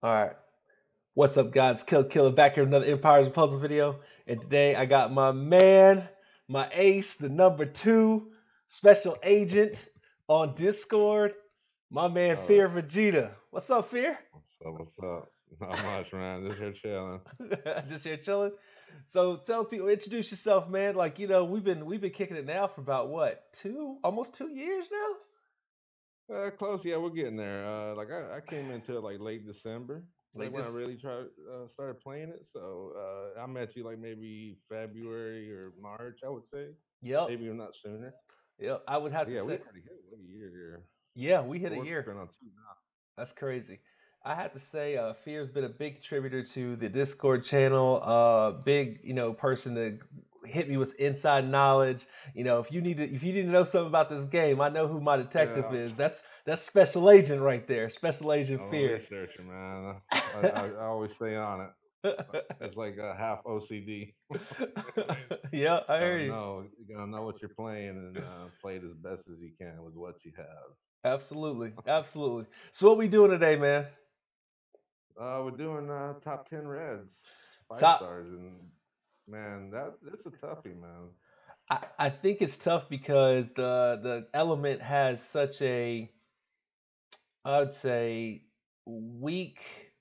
All right. What's up, guys? Killer back here with another Empires of Puzzle video. And today I got my man, my ace, the number two special agent on Discord, my man All right. Fear Vegeta. What's up, Fear? What's up? What's up? Not much, man. Just here chilling. Just here chilling. So tell people, introduce yourself, man. Like we've been kicking it now for about what, almost 2 years now. Close. Yeah, we're getting there. I came into it like late December. It's Like like when I just really started playing it. So I met you like maybe February or March, I would say. yep, Maybe not sooner. yep. I would have But to yeah, we say, already hit like a year here. yeah, we hit We're a year. working on two now. That's crazy. I have to say, Fear's been a big contributor to the Discord channel. Big, person to hit me with inside knowledge. If you need to know something about this game, I know who my detective Yeah, is. That's Special Agent right there. Special Agent I'm a Fear. researcher, man. I always stay on it. It's like half OCD. You know what I mean? Yeah, I hear Gotta you. know. You gotta know what you're playing and play it as best as you can with what you have. Absolutely, absolutely. So what we doing today, man? We're doing top 10 Reds, five Top. stars, and man, that's a toughie, man. I think it's tough because the element has such a, I would say, weak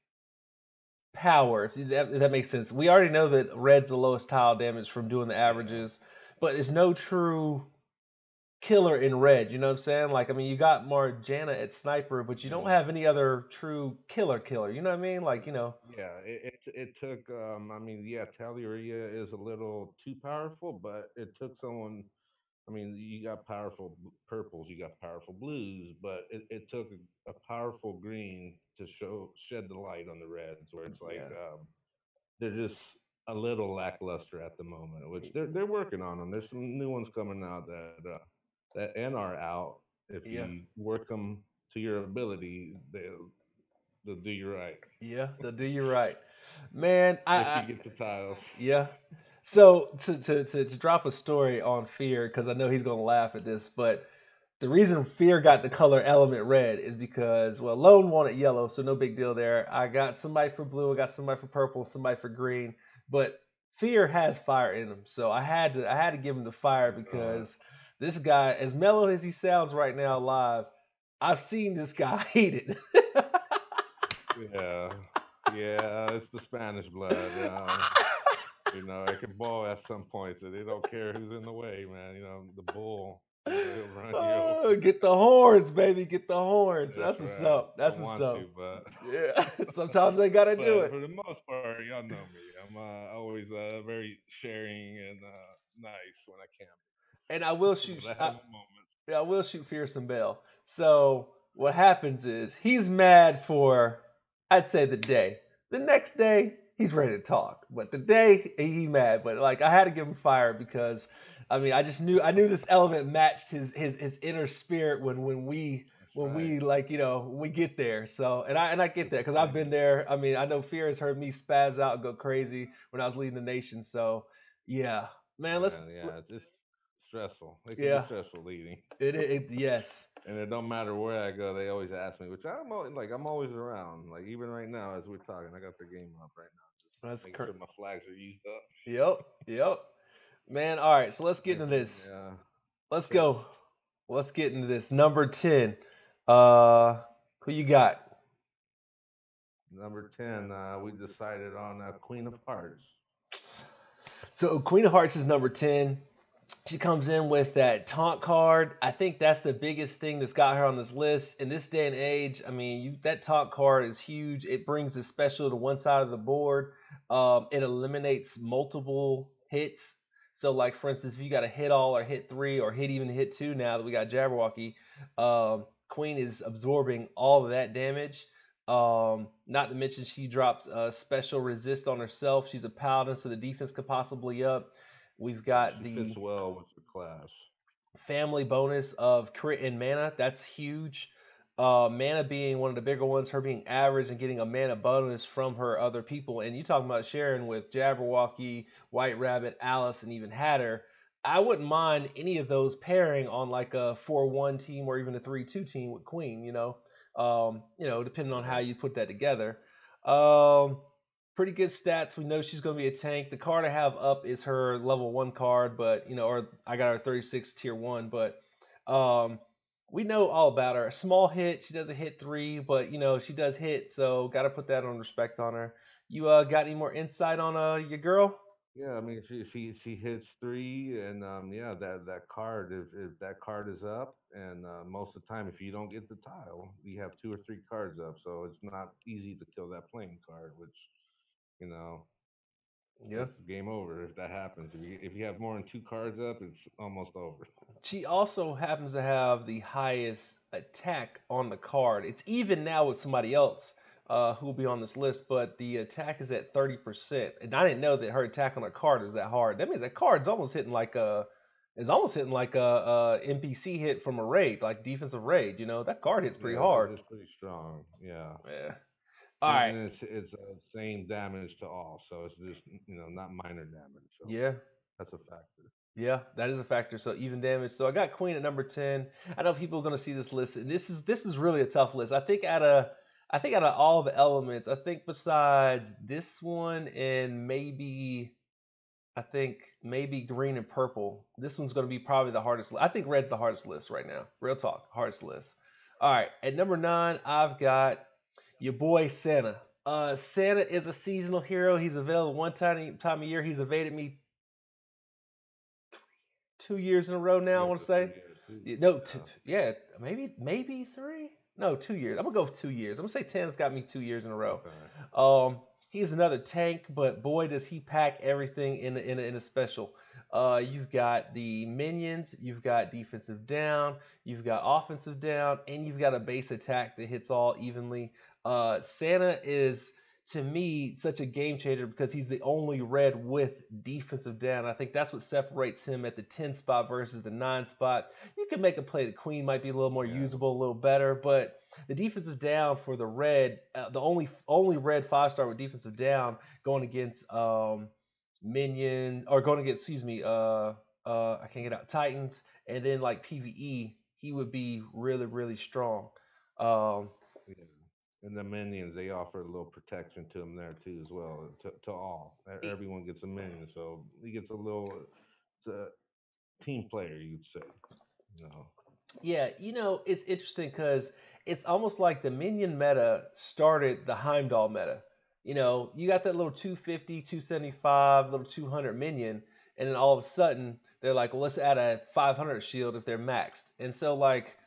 power, if that makes sense. We already know that red's the lowest tile damage from doing the Yeah, averages, but there's no true killer in red. You know what I'm saying? Like, I mean, you got Marge Anna at sniper, but you don't yeah, have any other true killer. You know what I mean? Like, yeah. It took. I mean, yeah, Talia is a little too powerful, but it took someone. I mean, you got powerful purples, you got powerful blues, but it took a powerful green to shed the light on the reds, where it's like yeah, they're just a little lackluster at the moment, which they're working on them. There's some new ones coming out that and are out. If yeah, you work them to your ability, they'll do you right. yeah. They'll do you right, man. If you get the tiles. Yeah. So to drop a story on Fear, because I know he's gonna laugh at this, but the reason Fear got the color element red is because, well, Lone wanted yellow, so no big deal there. I got somebody for blue, I got somebody for purple, somebody for green, but Fear has fire in him, so I had to give him the fire Uh, because this guy, as mellow as he sounds right now live, I've seen this guy hate it. yeah, yeah, it's the Spanish blood. It can boil at some points, and they don't care who's in the way, man. The bull, he'll run you Oh, over. get the horns, baby. Get the horns. That's That's what's right. up. I That's what's want up. to, but Yeah. Sometimes they gotta do but it. for the most part, y'all know me. I'm always very sharing and nice when I can And I will be. shoot. But I have my moments. I will shoot Fearsome Bell. So what happens is he's mad for, I'd say, the day. The next day he's ready to talk, but the day he mad. But like I had to give him fire because, I mean, I knew this element matched his inner spirit That's when right. we like when we get there. So and I get It's that the because I've been same. there. I mean, I know Fear has heard me spaz out and go crazy when I was leading the nation. So yeah, man, let's Man, yeah, it's just stressful. It can be yeah. stressful leading. Yes. And it don't matter where I go, they always ask me, which I'm always around. Like even right now as we're talking, I got the game up right now, just That's making cur- sure my flags are used up. Yep. Yep. Man, all right. So let's get into Making them this. Let's go. test. Let's get into this. Number 10. Who you got? Number 10, we decided on Queen of Hearts. So Queen of Hearts is number 10. She comes in with that taunt card. I think that's the biggest thing that's got her on this list. In this day and age, I mean, that taunt card is huge. It brings the special to one side of the board. It eliminates multiple hits. So, like for instance, if you got a hit all or hit three or hit even hit two, now that we got Jabberwocky, Queen is absorbing all of that damage. Not to mention she drops a special resist on herself. She's a paladin, so the defense could possibly up. We've Yeah, got she the fits well with the class. family bonus of crit and mana. That's huge. Mana being one of the bigger ones, her being average and getting a mana bonus from her other people. And you talking about sharing with Jabberwocky, White Rabbit, Alice, and even Hatter. I wouldn't mind any of those pairing on like a 4-1 team or even a 3-2 team with Queen, depending on how Right. you put that together. Um, Pretty good stats. We know she's going to be a tank. The card I have up is her level one card, but or I got her 36 tier one, but um, we know all about her. A small hit. She doesn't hit three, but she does hit, so got to put that on respect on her. You got any more insight on your girl? Yeah, I mean, she hits three, and yeah, that card, if that card is up, and most of the time, if you don't get the tile, you have two or three cards up, so it's not easy to kill that playing card, which you know Yeah. it's game over if that happens. If you have more than two cards up, it's almost over. She also happens to have the highest attack on the card. It's even now with somebody else who will be on this list, but the attack is at 30%. And I didn't know that her attack on a card is that hard. That means that card's almost hitting like a NPC hit from a raid, like defensive raid. That card hits pretty Yeah, hard. it's pretty strong. Yeah, Yeah. All and right. it's same damage to all, so it's just not minor damage. So Yeah. that's a factor. Yeah, that is a factor. So even damage. So I got Queen at number 10. I know people are going to see this list, and this is really a tough list. I think out of all the elements, I think besides this one and maybe green and purple, this one's going to be probably the hardest. I think red's the hardest list right now. Real talk, hardest list. All right, at number 9, I've got your boy Santa. Santa is a seasonal hero. He's available one time a year. He's evaded me 2 years in a row now. I Yeah, want to for say, 3 years too. no, Yeah. yeah, maybe three. No, 2 years. I'm gonna go with 2 years. I'm gonna say Ten's got me 2 years in a row. Okay. He's another tank, but boy, does he pack everything in a special. You've got the minions, you've got defensive down, you've got offensive down, and you've got a base attack that hits all evenly. Santa is to me such a game changer because he's the only red with defensive down. I think that's what separates him at the 10 spot versus the 9 spot. You can make a play the queen might be a little more Yeah. usable, a little better, but the defensive down for the red, the only red 5-star with defensive down going against minion or going against excuse me I can't get out Titans and then like PVE, he would be really really strong. Um, Yeah. And the minions, they offer a little protection to him there too, as well. To all, everyone gets a minion, so he gets a little. It's a team player, you'd say. You know. Yeah, it's interesting because it's almost like the minion meta started the Heimdall meta. You got that little 250, 275, little 200 minion, and then all of a sudden they're like, well, let's add a 500 shield if they're maxed. And so, like,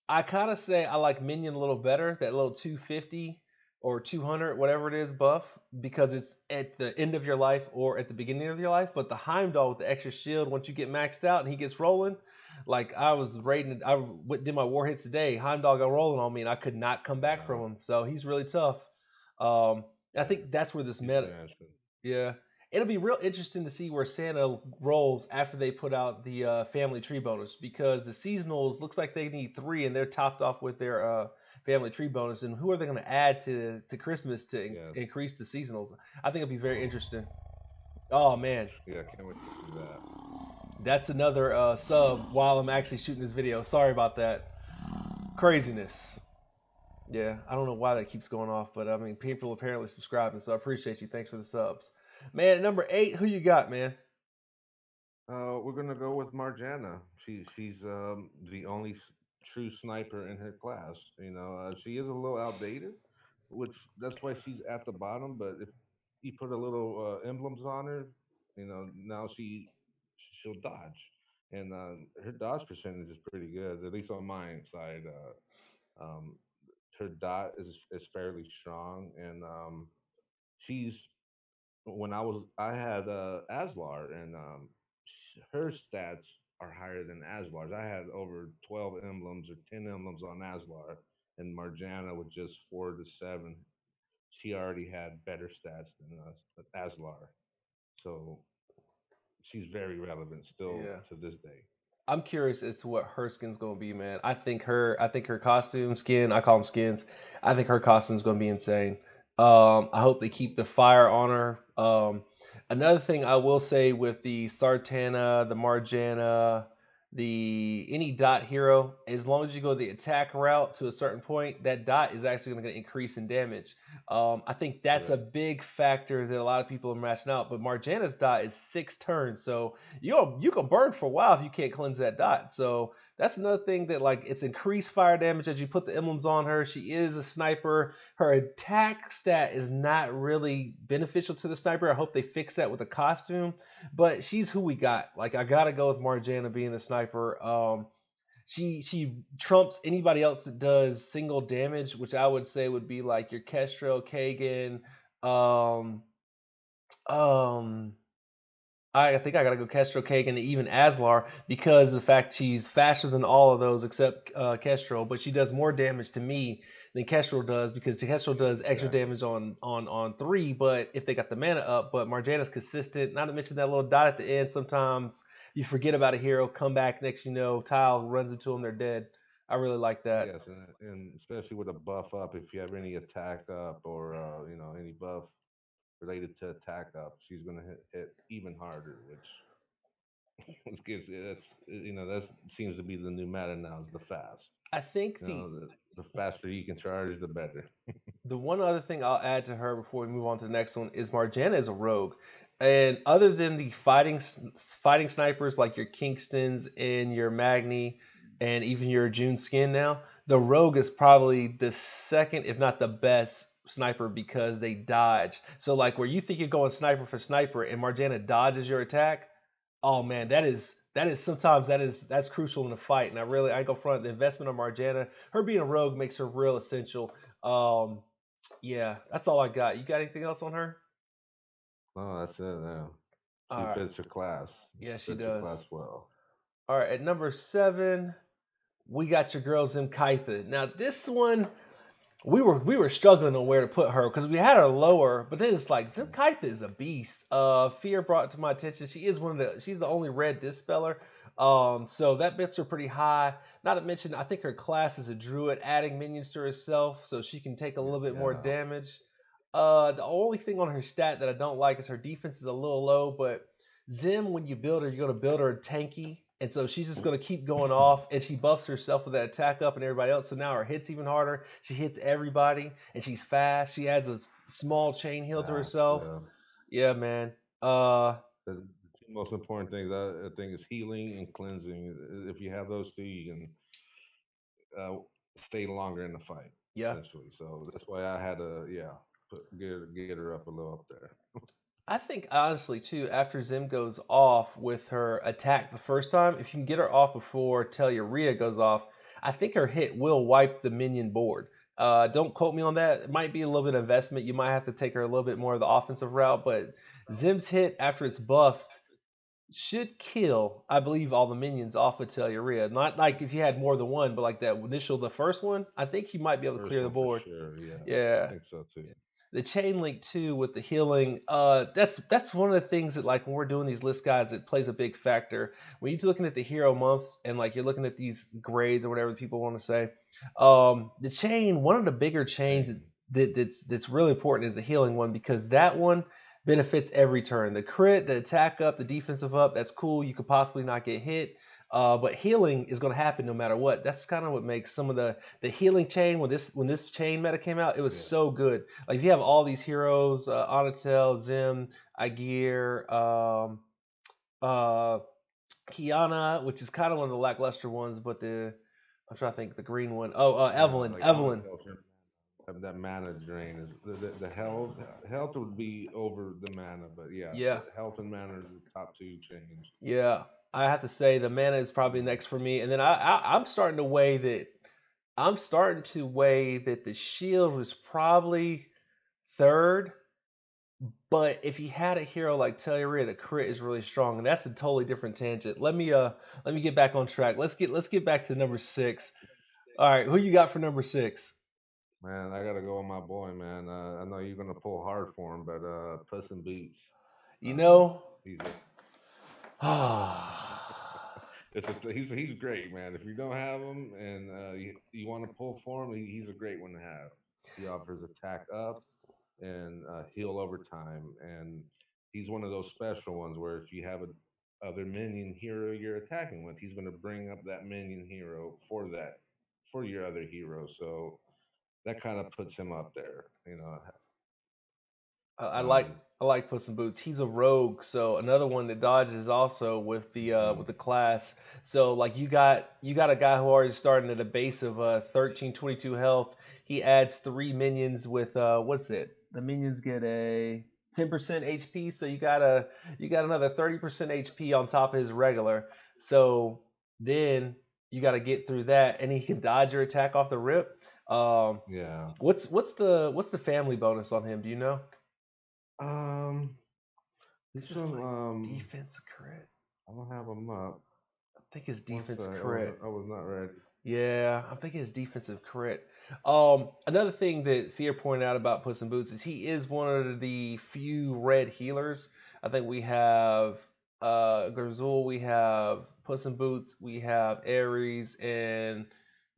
I kind of say I like Minion a little better, that little 250 or 200, whatever it is, buff, because it's at the end of your life or at the beginning of your life. But the Heimdall with the extra shield, once you get maxed out and he gets rolling, like I was raiding, did my war hits today. Heimdall got rolling on me and I could not come back from Uh, him. So he's really tough. Um, I yeah, think that's where this he's meta, interesting. yeah. It'll be real interesting to see where Santa rolls after they put out the family tree bonus because the seasonals looks like they need three and they're topped off with their family tree bonus. And who are they going to add to Christmas to Yes. increase the seasonals? I think it'll be very interesting. Oh man, Yeah, can't wait to see that. that's another sub while I'm actually shooting this video. Sorry about that. Craziness. Yeah, I don't know why that keeps going off, but I mean, people apparently subscribing, so I appreciate you. Thanks for the subs. Man, at number 8, who you got, man? We're gonna go with Marge Anna. She's the only true sniper in her class. She is a little outdated, which that's why she's at the bottom. But if you put a little emblems on her, now she'll dodge, and her dodge percentage is pretty good. At least on my side, her dot is fairly strong, and she's when I had Aslar, and her stats are higher than Aslar's. I had over 12 emblems or 10 emblems on Aslar, and Marjana with just 4 to 7. She already had better stats than Aslar, so she's very relevant still Yeah. to this day. I'm curious as to what her skin's gonna be, man. I think her costume skin, I call them skins. I think her costume's gonna be insane. I hope they keep the fire on her. Another thing I will say with the Sartana, the Marjana, any dot hero, as long as you go the attack route to a certain point, that dot is actually going to increase in damage. I think that's a Correct. big factor that a lot of people are matching out. But Marjana's dot is 6 turns, so you can burn for a while if you can't cleanse that dot. So that's another thing that like it's increased fire damage as you put the emblems on her. She is a sniper. Her attack stat is not really beneficial to the sniper. I hope they fix that with the costume, but she's who we got. Like I gotta go with Marjana being the sniper. She trumps anybody else that does single damage, which I would say would be like your Kestrel, Kagan. Um, um, I think I gotta go Kestrel, Kagan, and even Aslar because of the fact she's faster than all of those except Kestrel, but she does more damage to me than Kestrel does because Kestrel does extra Exactly. damage on three, but if they got the mana up, but Marjana's consistent. Not to mention that little dot at the end. Sometimes you forget about a hero, come back next you know, Tile runs into them, they're dead. I really like that. Yes, and especially with a buff up, if you have any attack up or any buff related to attack up, she's going to hit even harder, which it gives that seems to be the new meta now is the fast. I think The faster you can charge, the better. the one other thing I'll add to her before we move on to the next one is Marjana is a rogue, and other than the fighting snipers like your Kingstons and your Magni, and even your June Skin now, the rogue is probably the second, if not the best sniper because they dodge. So like where you think you're going sniper for sniper and Marjana dodges your attack, oh man, that is sometimes that's crucial in a fight. And I go front the investment of Marjana. Her being a rogue makes her real essential. Yeah, that's all I got. You got anything else on her? Oh, that's it. Yeah. All She right. fits her class. She Yeah, she fits her does. class well. All right, at number 7, we got your girl Zimkaitha. Now this one we were struggling on where to put her because we had her lower, but then it's like Zimkaitha is a beast. Fear brought it to my attention. She's the only red dispeller. So that bits her pretty high. Not to mention, I think her class is a druid, adding minions to herself, so she can take a little bit more Yeah. damage. The only thing on her stat that I don't like is her defense is a little low, but Zim, when you build her, you're gonna build her tanky, and so she's just gonna keep going off, and she buffs herself with that attack up and everybody else. So now her hits even harder. She hits everybody, and she's fast. She adds a small chain heal to Fast. herself. Yeah. Yeah, man. Uh, The two most important things I think is healing and cleansing. If you have those two, you can uh, stay longer in the fight, yeah. essentially. So that's why I had to, get her up a little up there. I think honestly too, after Zim goes off with her attack the first time, if you can get her off before Telluria goes off, I think her hit will wipe the minion board. Don't quote me on that. It might be a little bit of investment. You might have to take her a little bit more of the offensive route, but Zim's hit after it's buffed should kill, I believe, all the minions off of Telluria. Not like if you had more than one, but like the first one, I think you might be able to First clear the one for board. sure. Yeah, I Yeah, think so too. the chain link too with the healing, that's one of the things that like when we're doing these list guys, it plays a big factor when you're looking at the hero months and like you're looking at these grades or whatever people want to say. The chain, one of the bigger chains Chain. that's really important is the healing one because that one benefits every turn. The crit, the attack up, the defensive up, that's cool, you could possibly not get hit. But healing is going to happen no matter what. That's kind of what makes some of the healing chain when this chain meta came out, it was Yes. so good. Like if you have all these heroes, Onatel, Zim, Agir, uh, Kiana, which is kind of one of the lackluster ones, but I'm trying to think the green one. Oh, Yeah, Evelyn, like on Evelyn. that mana drain is the health would be over the mana, but yeah, Yeah, the health and mana are the top two change. yeah. I have to say the mana is probably next for me, and then I'm starting to weigh that the shield was probably third. But if you had a hero like Telluria, the crit is really strong, and that's a totally different tangent. Let me get back on track. Let's get back to number 6. All right, who you got for number 6? Man, I gotta go with my boy, man. I know you're gonna pull hard for him, but Puss in Boots, You know, he's a ah, he's great, man. If you don't have him and you want to pull for him, he's a great one to have. He offers attack up and heal over time, and he's one of those special ones where if you have other minion hero you're attacking with. He's going to bring up that minion hero for your other hero. So that kind of puts him up there. I like Um, I like Puss in Boots. He's a rogue, so another one that dodges also with mhm, the class. So like you got a guy who already starting at a base of 1322 health. He adds three minions with what's it? The minions get a 10% HP, so you got another 30% HP on top of his regular. So then you got to get through that, and he can dodge your attack off the rip. Um, yeah. what's the family bonus on him? Do you know? Um, he's Just from like defense crit. I don't have him up. I think his One defense sec, crit. I was not ready. Yeah, I'm thinking his defensive crit. Another thing that Fear pointed out about Puss in Boots is he is one of the few red healers. I think we have Gazul, we have Puss in Boots, we have Ares, and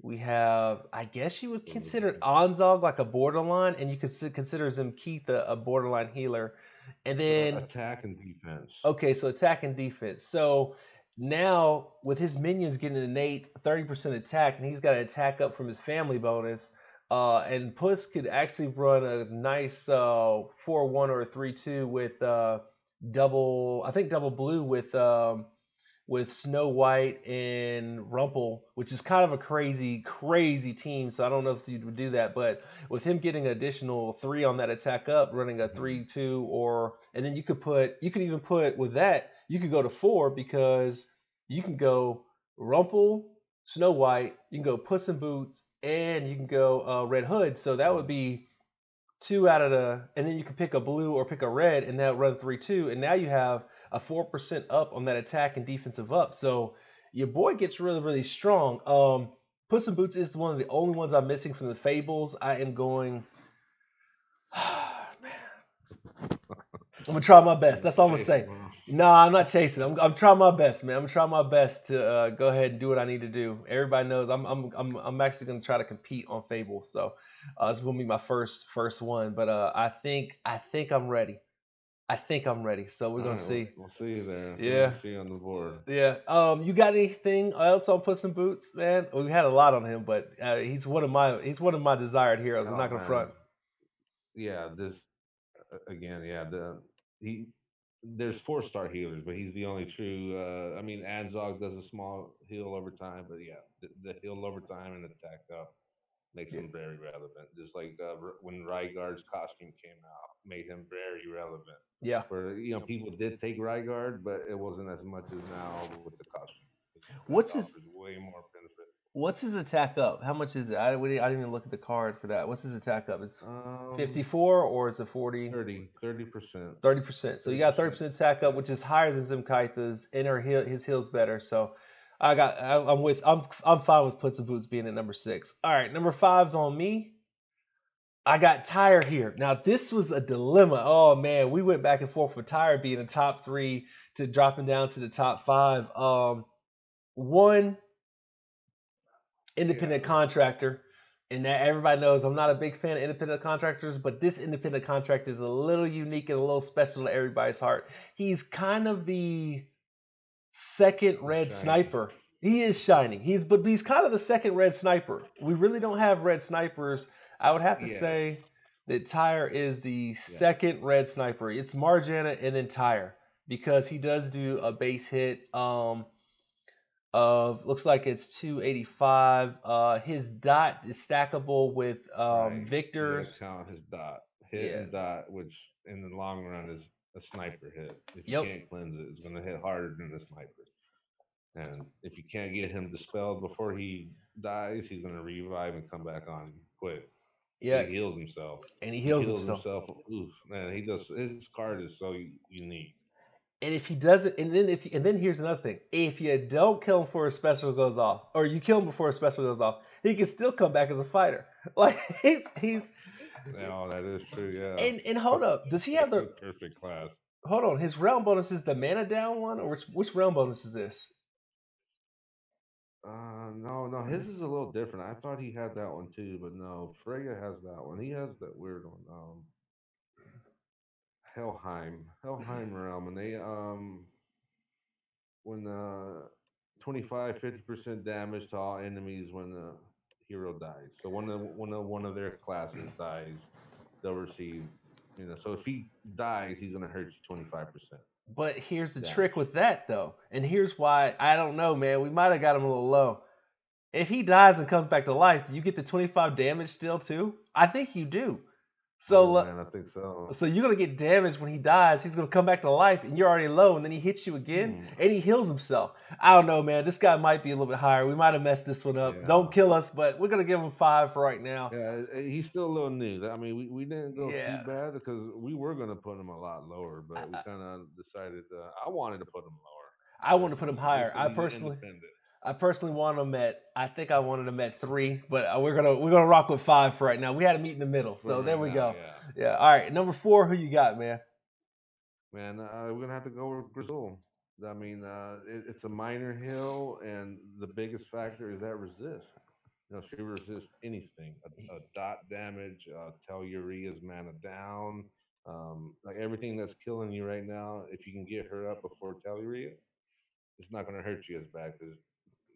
we have, I guess you would consider Anzog like a borderline, and you could consider Keith a borderline healer. And then Attack and defense. okay, so attack and defense. So now with his minions getting an innate 30% attack, and he's got to attack up from his family bonus. And Puss could actually run a nice 4-1 or a 3-2 with I think double blue with Snow White and Rumple, which is kind of a crazy, crazy team. So I don't know if you would do that, but with him getting an additional three on that attack up, running a Mhm. 3-2, or and then you could even put with that, you could go to four because you can go Rumple, Snow White, you can go Puss in Boots, and you can go Red Hood. So that would Mhm. be two out of the, and then you can pick a blue or pick a red, and that run 3-2, and now you have a 4% up on that attack and defensive up. So your boy gets really really strong. Puss in Boots is one of the only ones I'm missing from the Fables. I am going. I'm gonna try my best. That's all I'm gonna Chase say. him off. No, I'm not chasing. I'm trying my best, man. I'm trying my best to go ahead and do what I need to do. Everybody knows I'm actually gonna try to compete on Fables, so it's gonna be my first one. But I think I'm ready. I think I'm ready. So we're All gonna right, see. we'll see you there. Can't wait to Yeah, see you on the board. yeah. You got anything else on Puss in Boots, man? We had a lot on him, but he's one of my desired heroes. I'm Oh not gonna front. man, yeah. This again, yeah. He there's 4-star healers, but he's the only true. I mean, Anzog does a small heal over time, but yeah, the heal over time and attack up makes Yeah, him very relevant. Just like when Rygard's costume came out, made him very relevant. yeah. Where people did take Rygard, but it wasn't as much as now with the costume. It What's his offers way more benefit. What's his attack up? How much is it? I didn't even look at the card for that. What's his attack up? It's Um, 54 or it's a 40? 30%, 30%. So you got 30%. 30% attack up, Yeah. which is higher than Zimkaitha's, and his heal's better. So I'm fine with Puts and Boots being at number six. All right, number five's on me. I got Tyre here. Now this was a dilemma. Oh man, we went back and forth with Tyre being the top three to dropping down to the top five. One independent Yeah. contractor, and that everybody knows I'm not a big fan of independent contractors, but this independent contractor is a little unique and a little special to everybody's heart. He's kind of the second He's red shining. sniper. He is shining. He's kind of the second red sniper. We really don't have red snipers. I would have to Yes. say that Tyre is the Yeah. second red sniper. It's Marge Anna and then Tyre because he does do a base hit. Of looks like it's 285. His dot is stackable with Right. You got to Victor's. count his dot, hit Yeah. and dot, which in the long run is a sniper hit. If you Yep. can't cleanse it, it's going to hit harder than the sniper. And if you can't get him dispelled before he dies, he's going to revive and come back on quick. He Yes. heals himself. And he He heals heals himself. himself. Oof, man, he does. His card is so unique. And if he doesn't, and then here's another thing: if you don't kill him before a special goes off, or you kill him before a special goes off, he can still come back as a fighter. Like he's Oh, that is true. and Yeah, hold up, does he have the perfect class. hold on? His realm bonus is the mana down one, or which realm bonus is this? No, no, his is a little different. I thought he had that one too, but no, Freya has that one. He has that weird one. Helheim realm, and they when 25-50% damage to all enemies when the hero dies. So one of their classes dies, they'll receive. So if he dies, he's gonna hurt you 25% But here's the trick damage. with that though, and here's why I don't know, man. We might have got him a little low. If he dies and comes back to life, do you get the 25 damage still too? I think you do. Oh So man, I think so. so you're gonna get damaged when he dies. He's gonna come back to life, and you're already low, and then he hits you again, Hmm. and he heals himself. I don't know, man. This guy might be a little bit higher. We might have messed this one up. Yeah. Don't kill us, but we're gonna give him 5 for right now. Yeah, he's still a little new. I mean, we didn't go too Yeah, bad because we were gonna put him a lot lower, I, but we I, kind of decided. I wanted to put him lower I want to put him personally, just higher. because he's an independent. I personally want him at. I think I wanted him at 3, but we're gonna rock with 5 for right now. We had to meet in the middle, For so there right we now, go. yeah, Yeah. All right, number 4. Who you got, man? man, we're gonna have to go with Grizzle. I mean, it's a minor hill, and the biggest factor is that resist. She resists anything. A dot damage, Telluria's mana down, like everything that's killing you right now. If you can get her up before Telluria, it's not going to hurt you as bad because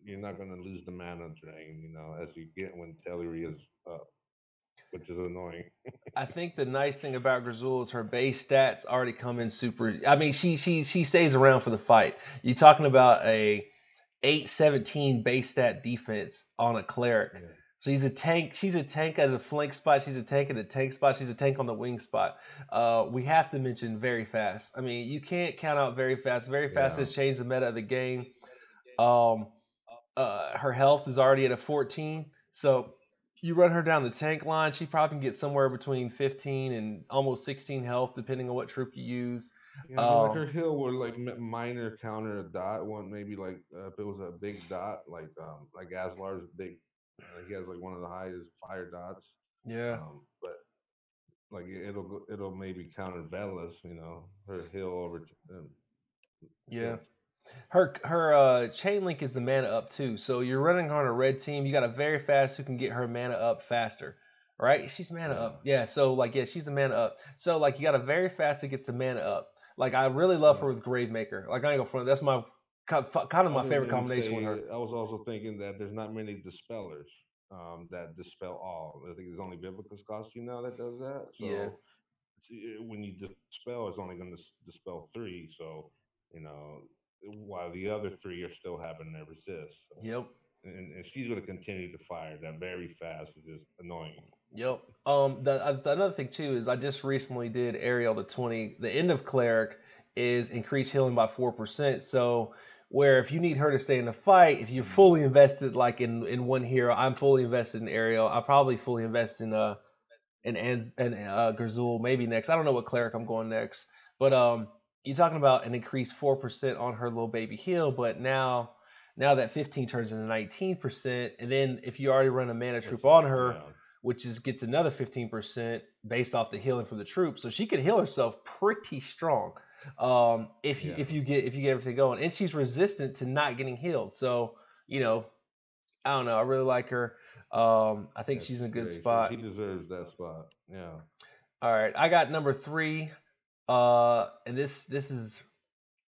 you're not going to lose the mana drain. As you get when Telluria's up, which is annoying. I think the nice thing about Grazul is her base stats already come in super. I mean, she stays around for the fight. You're talking about a 817 base stat defense on a cleric. Yeah, So he's a tank. She's a tank at a flank spot. She's a tank at a tank spot. She's a tank on the wing spot. We have to mention very fast. I mean, you can't count out very fast. Very fast yeah, has changed the meta of the game. Um, her health is already at a 14. So you run her down the tank line, she probably can get somewhere between 15 and almost 16 health, depending on what troop you use. yeah. I mean, like Um, her hill would like minor counter a dot one, maybe like if it was a big dot, like Aslar's big. He has like one of the highest fire dots. yeah, But like it'll maybe counter Velas, her hill yeah. hill. Her chain link is the mana up too. So you're running her on a red team. You got a very fast who can get her mana up faster. Right? She's mana Yeah, up. Yeah. So like yeah, she's the mana up. So like you got a very fast that gets the mana up. Like I really love her yeah. with Gravemaker. Like I ain't gonna front. That's my kind of I my was favorite gonna combination with her. say I was also thinking that there's not many dispellers that dispel all. I think there's only Biblicus costume now that does that. Yeah. So when you dispel, it's only going to dispel three. So you know while the other three are still having their resist. So Yep. and she's going to continue to fire that very fast. It's just annoying. Yep. The another thing too is I just recently did Ariel to 20. The end of Cleric is increased healing by 4%. So where if you need her to stay in the fight, if you're Mm. fully invested like in one hero, I'm fully invested in Ariel. I probably fully invest in Grazul maybe next. I don't know what Cleric I'm going next, but you're talking about an increased 4% on her little baby heal, but now that 15 turns into 19%, and then if you already run a mana troop Which is on her, yeah, which is gets another 15% based off the healing from the troop, so she can heal herself pretty strong. yeah. If you get everything going, and she's resistant to not getting healed, so you know I don't know. I really like her. I think Yeah, she's in she's a good great. She spot. deserves that spot. Yeah. All right, I got number 3. And this is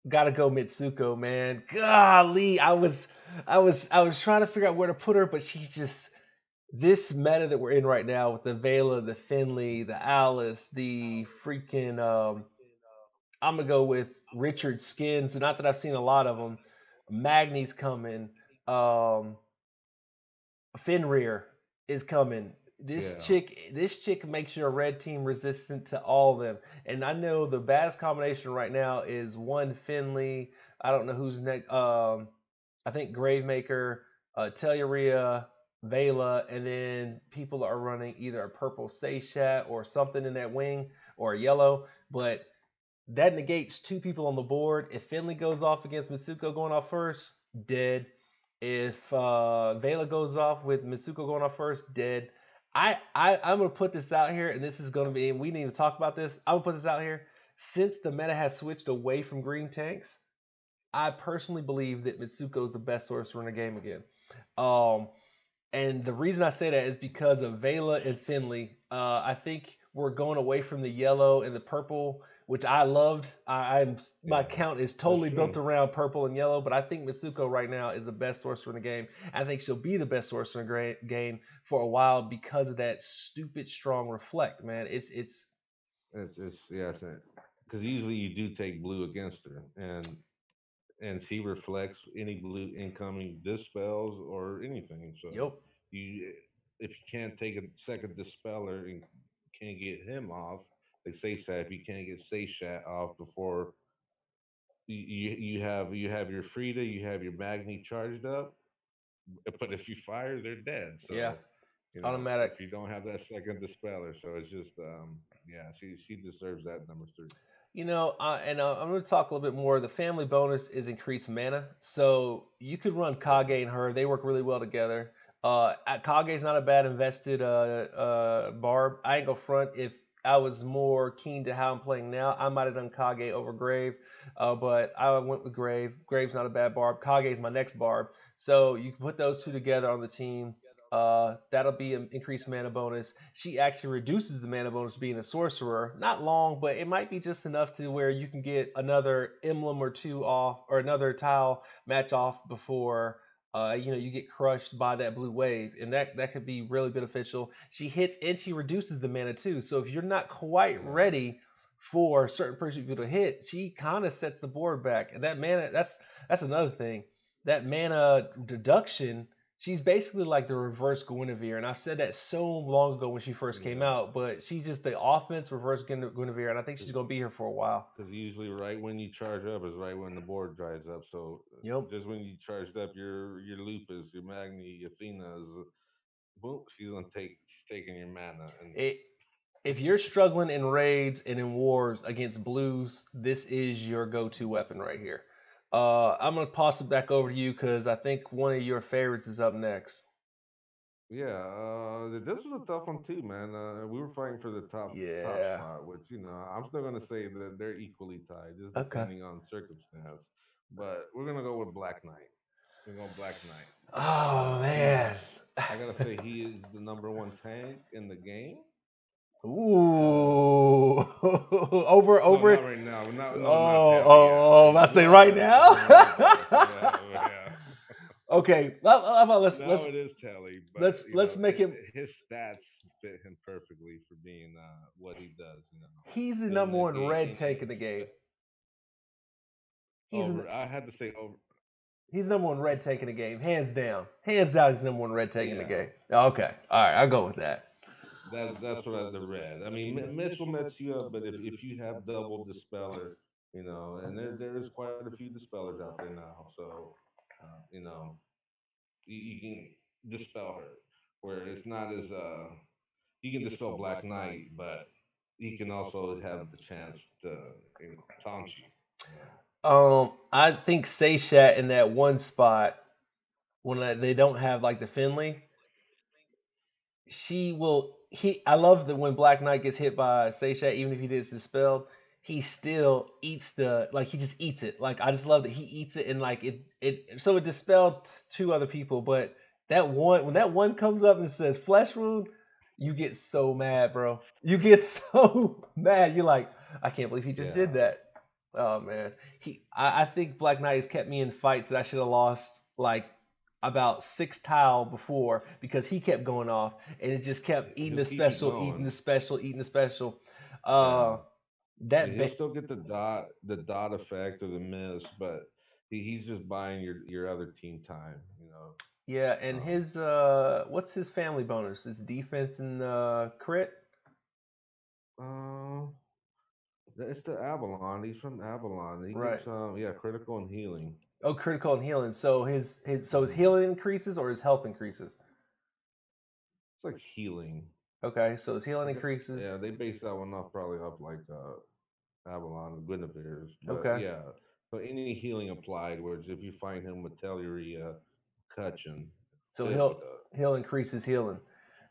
gotta go Mitsuko, man. Golly, I was trying to figure out where to put her, but she's just this meta that we're in right now with the Vela, the Finley, the Alice, the freaking I'm gonna go with Richard Skins. Not that I've seen a lot of them. Magni's coming. Um, Fenrir is coming. Yeah. This chick makes your red team resistant to all of them. And I know the baddest combination right now is one Finley. I don't know who's next. I think Gravemaker, Telluria, Vela, and then people are running either a purple Seishat or something in that wing or a yellow. But that negates 2 people on the board. If Finley goes off against Mitsuko going off first, dead. If Vela goes off with Mitsuko going off first, dead. I'm gonna put this out here, and this is gonna be. And we didn't even talk about this. I'm gonna put this out here. Since the meta has switched away from green tanks, I personally believe that Mitsuko is the best sorcerer in the game again. Um, and the reason I say that is because of Vela and Finley. I think we're going away from the yellow and the purple, which I loved. I'm my Yeah, count is that's totally built true. around purple and yellow, but I think Mitsuko right now is the best sorcerer in the game. I think she'll be the best sorcerer in the game for a while because of that stupid strong reflect, man. It's It's yeah, because usually you do take blue against her, and she reflects any blue incoming dispels or anything. So yep, you, if you can't take a second dispeller and can't get him off, like Seishat, if you can't get Seishat off before you have your Frida, you have your Magni charged up, but if you fire, they're dead. yeah, So automatic. if you don't have that second dispeller, so it's just yeah, she deserves that number three. I'm going to talk a little bit more. The family bonus is increased mana, so you could run Yeah, Kage and her. They work really well together. Kage's not a bad invested barb. I ain't go front. If I was more keen to how I'm playing now, I might have done Kage over Grave, but I went with Grave. Grave's not a bad barb. Kage's my next barb, so you can put those two together on the team. That'll be an increased mana bonus. She actually reduces the mana bonus being a sorcerer. Not long, but it might be just enough to where you can get another emblem or two off or another tile match off before you get crushed by that blue wave, and that could be really beneficial. She hits and she reduces the mana too. So if you're not quite yeah, ready for certain person people to hit, she kind of sets the board back. And that mana, that's another thing. That mana deduction, she's basically like the reverse Guinevere, and I said that so long ago when she first came yeah. out. But she's just the offense reverse Guinevere, and I think she's Because gonna be here for a while. usually right when you charge up is right when the board dries up. So Yep. just when you charged up your lupus, your magni, Athena's, boom, she's taking your mana and It, if you're struggling in raids and in wars against blues, this is your go-to weapon right here. I'm gonna toss it back over to you because I think one of your favorites is up next. yeah, this was a tough one too, man. We were fighting for the top Yeah. spot, which I'm still gonna say that they're equally tied, just Okay. depending on circumstance. But we're gonna go with Black Knight. We're going Black Knight. Oh He's man. I gotta say he is the number one tank in the game. Uh, Ooh. over no, over. not right now. Not no, not Oh, Tally. Yeah, oh, I he say right was now. when I got this. Yeah, yeah. Okay, how about Now it is Tally, but let's make him. his stats fit him perfectly for being what he does. He's the Doesn't number one negate red tank any in the game. He's over. I had to say over. he's number one red tank in the game, hands down. Hands down, he's number one red tank in the Yeah, game. Okay, all right, I'll go with that. that's what the red. I mean, Mitch will mess you up, but if you have double dispeller, and there is quite a few dispellers out there now, so uh, you know you can dispel her. Where it's not as you can dispel Black Knight, but he can also have the chance to taunt you. You know, I think Seishat in that one spot when they don't have like the Finley, she will he I love that when Black Knight gets hit by Seisha, even if he gets dispelled, he still eats the like he just eats it. Like I just love that he eats it and like it so it dispelled two other people, but that one when that one comes up and says flesh wound, you get so mad, bro. You get so mad. You're like, I can't believe he just did yeah, that. Oh man. I think Black Knight has kept me in fights that I should have lost like about six tile before because he kept going off and it just kept eating he'll the keep you special, eating the going. special, eating the special. Yeah, Uh, I mean that he'll ba- still get the dot effect or the miss, but he's just buying your other team time. yeah, and Um, his what's his family bonus? It's defense and crit. uh, it's the Avalon. He's from Avalon. He Right. gets yeah, critical and healing. Oh, critical and healing. So his Hmm. healing increases or his health increases. It's like healing. Okay, so his I healing guess increases. yeah, they based that one off probably off like Avalon and Guinevere's, but Okay, yeah. So any healing applied, whereas if you find him with Telluria, Cutchin, so it would he'll increase his healing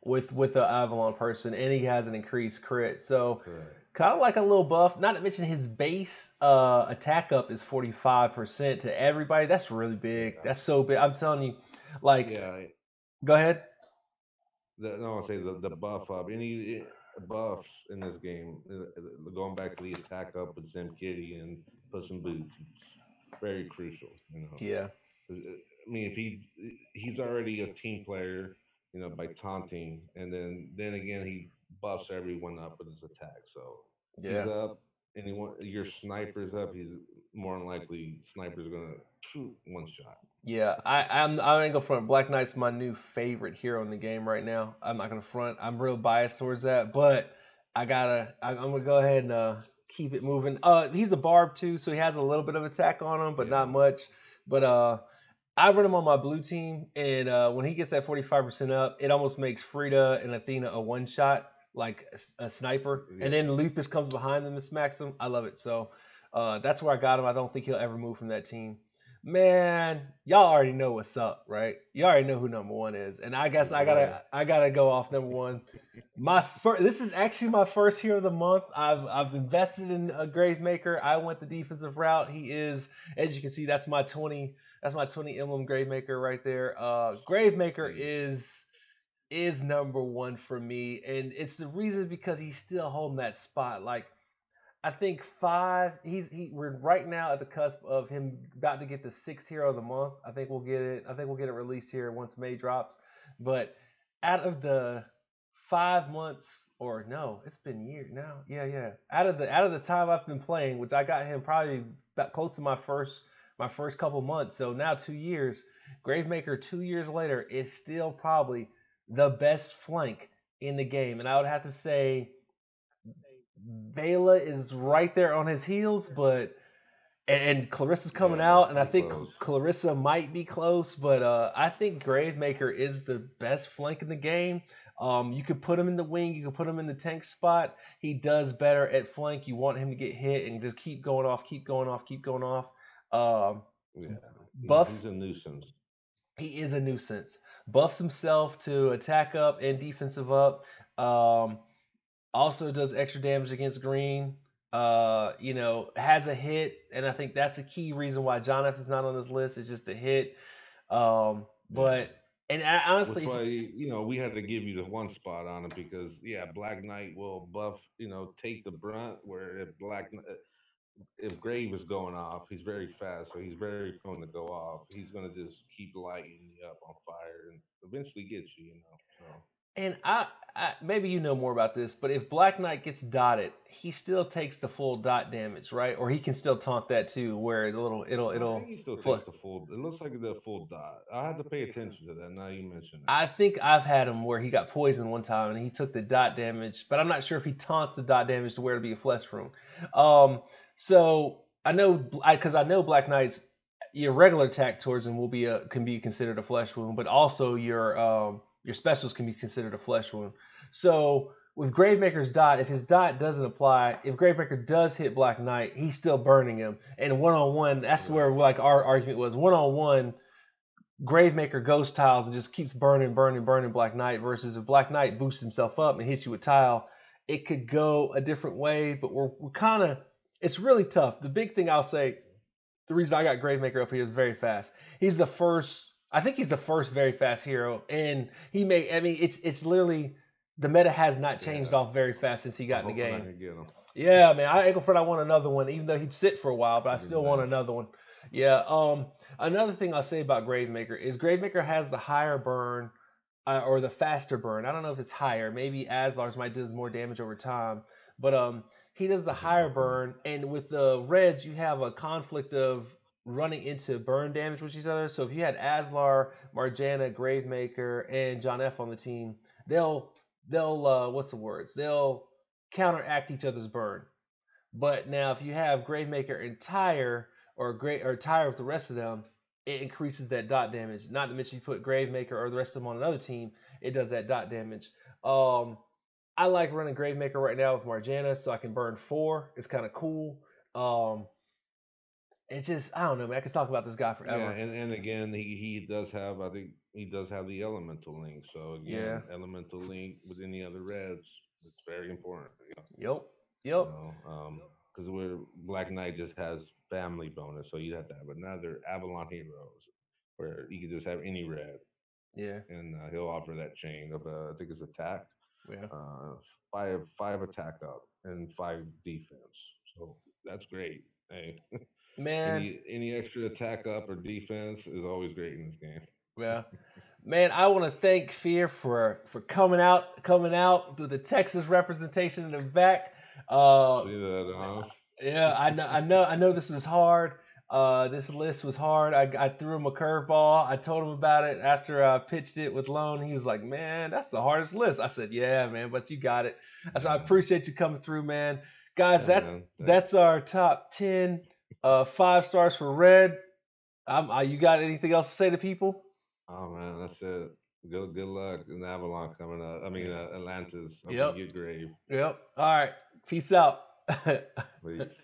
with the Avalon person, and he has an increased crit. So correct. kind of like a little buff. Not to mention his base attack up is 45% to everybody. That's really big. Yeah, That's so big. I'm telling you, like, yeah. go ahead. No, I say the buff up. Any buffs in this game. Going back to the attack up with Zim Kitty and Puss in Boots, it's very crucial. You know, Yeah. 'Cause, I mean, if he's already a team player, you know, by taunting, and then again he buffs everyone up with his attack. So he's Yeah. up, anyone your sniper's up. He's more than likely sniper's gonna shoot one shot. Yeah, I ain't gonna front. Black Knight's my new favorite hero in the game right now. I'm not gonna front. I'm real biased towards that, but I'm gonna go ahead and keep it moving. He's a barb too, so he has a little bit of attack on him, but not Yeah. much. But I run him on my blue team, and when he gets that 45% up, it almost makes Frida and Athena a one shot, like a sniper, and then Yes. Lupus comes behind them and smacks them. I love it. So that's where I got him. I don't think he'll ever move from that team. Man, y'all already know what's up, right? You already know who number one is, and I guess Oh boy. I gotta go off number one. This is actually my first hero of the month. I've invested in a Gravemaker. I went the defensive route. He is, as you can see, that's my 20 emblem Gravemaker right there. Gravemaker Beast. is number one for me, and it's the reason because he's still holding that spot. Like I think five. We're right now at the cusp of him about to get the sixth hero of the month. I think we'll get it. I think we'll get it released here once May drops. But out of the 5 months, or no, it's been years now. Yeah, yeah. Out of the time I've been playing, which I got him probably about close to my first couple months. So now 2 years. Gravemaker 2 years later is still probably the best flank in the game, and I would have to say Vela is right there on his heels, but and Clarissa's coming Yeah, out, and I they're think close. Clarissa might be close, but I think Gravemaker is the best flank in the game. You could put him in the wing, you could put him in the tank spot. He does better at flank. You want him to get hit and just keep going off, keep going off, keep going off. Um, Yeah, he's buffs, a nuisance. he is a nuisance. Buffs himself to attack up and defensive up. Um, also does extra damage against green. Has a hit, and I think that's the key reason why John F is not on this list. Is just the hit. Yeah. But and honestly, Which why we had to give you the one spot on it because yeah, Black Knight will buff take the brunt where if Grave is going off, he's very fast, so he's very prone to go off. He's gonna just keep lighting you up on fire and eventually get you. So and maybe you know more about this, but if Black Knight gets dotted, he still takes the full dot damage, right? Or he can still taunt that too, where the little no, I think he still fl- takes the full. It looks like the full dot. I had to pay attention to that. Now you mention it. I think I've had him where he got poisoned one time and he took the dot damage, but I'm not sure if he taunts the dot damage to where to be a flesh wound. Um, so I know because I know Black Knight's your regular attack towards him will be can be considered a flesh wound, but also your specials can be considered a flesh wound. So with Gravemaker's dot, if his dot doesn't apply, if Gravemaker does hit Black Knight, he's still burning him. And one on one, that's where Right. like our argument was one on one Gravemaker ghost tiles and just keeps burning, burning, burning Black Knight versus if Black Knight boosts himself up and hits you with tile, it could go a different way, but we're kind of it's really tough. The big thing I'll say, the reason I got Gravemaker up here is very fast. He's the first I think he's the first very fast hero, and he may I mean it's literally the meta has not changed Yeah. off very fast since he I'm got in the hoping I game. can get him. Yeah, man. I Eagleford, I want another one, even though he'd sit for a while, but I That'd be still want nice. another one. Yeah. Another thing I'll say about Gravemaker is Gravemaker has the higher burn or the faster burn. I don't know if it's higher. Maybe Aslar's might do more damage over time, but he does the higher Okay. burn, and with the Reds, you have a conflict of running into burn damage with each other. So if you had Aslar, Marge Anna, Gravemaker, and John F on the team, they'll what's the words? They'll counteract each other's burn. But now, if you have Gravemaker and Tire, or Great or Tire with the rest of them, it increases that dot damage. Not to mention you put Gravemaker or the rest of them on another team, it does that dot damage. Um, I like running Gravemaker right now with Marjana, so I can burn four. It's kind of cool. Um, it's just I don't know, man. I could talk about this guy Yeah, forever. and again, he does have. I think he does have the elemental link. So Yeah. again, elemental link with any other reds, it's very important. Yep. You Yep. know, because we're Black Knight just has family bonus, so you have to have another Avalon Heroes, where you can just have any red, Yeah. and he'll offer that chain of I think it's attack. Yeah. uh, five attack up and five defense. So that's great. Hey, Man, any extra attack up or defense is always great in this game. yeah. Man, I want to thank Fear for coming out through the Texas representation in the back. Uh, See that? yeah, I know this was hard. This list was hard. I threw him a curveball. I told him about it after I pitched it with Lone. He was like, "Man, that's the hardest list." I said, "Yeah, man, but you got it." I said, "I Yeah, appreciate you coming through, man." Guys, yeah, that's man. Thanks. that's our top 10. 5 stars for Red. You got anything else to say to people? Oh man, that's it. Good luck in Avalon coming up. I mean, Yeah. Atlantis. Hope you Yep. get Grave. Yep. All right. Peace out. Please.